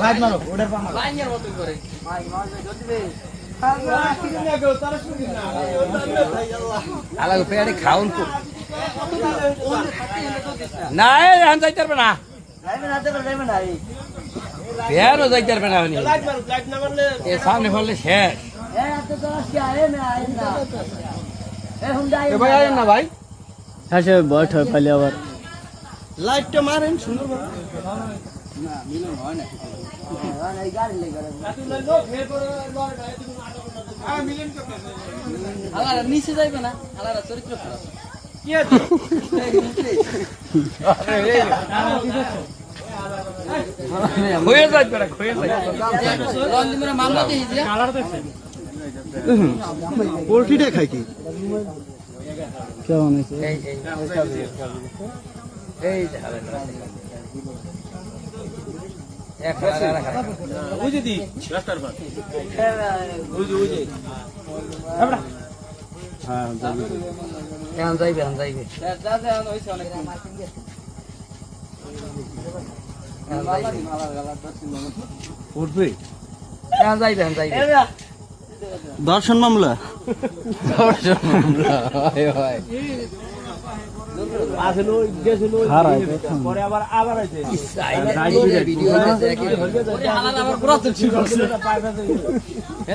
light মারো ওটার পা মারো লাইনের মতো করে ভাই মার জলদি দে আলাদা পেয়ারে খাউন কো না এখন যাইতে পারবে না পেয়ারও যাইতে পারবে না এ সামনে ফেললে শেষ ভাই আয়েন না ভাই হ্যাঁ সে বয়স হয় পাইলে আবার লাইটটা মারেন সুন্দর আলাদা নিচে যাইবে না আলাদা চরিত্র খারাপ হয়ে যাইবে না হয়ে যাইবে রঞ্জিমের মামলা দিয়েছি পোল্ট্রিটা খাই কি কেমন হয়েছে এই বুঝে দি রাস্তার পর বুঝে হ্যাঁ এখন যাইবে দাদা হইছে অনেক উঠবে এখন যাইবে দর্শন মামলা পরে আবার আবার আছে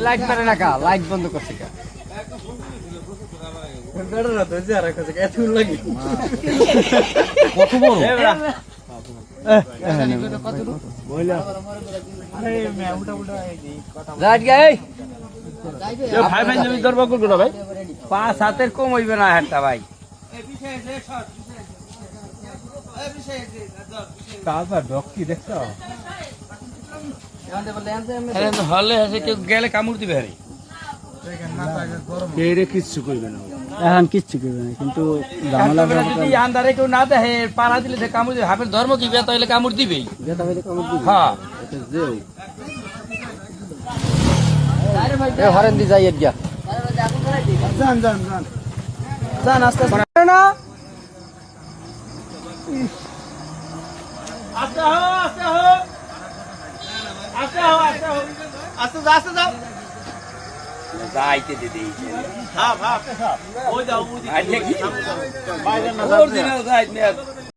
লাইট পারে না কা লাইট বন্ধ করছে কা কত বড় ভাই 5 হাতের কম হইবে না হাতটা ভাই হলে কেউ গেলে কামড় দিবে আরে কিচ্ছু করবে না এখন কিচ্ছু করবে না কিন্তু আন্দারে কেউ না দেখে পাড়া দিলে সে কামড় দিবে হাফের ধর্ম কি বেতা হইলে কামড় দিবেই হ্যাঁ হরেন দি যাই গিয়া যান যান যান যান আস্তে আস্তে না যাইতে দিদি হ্যাঁ হ্যাঁ ওই যাও অরিজিনাল যাইতে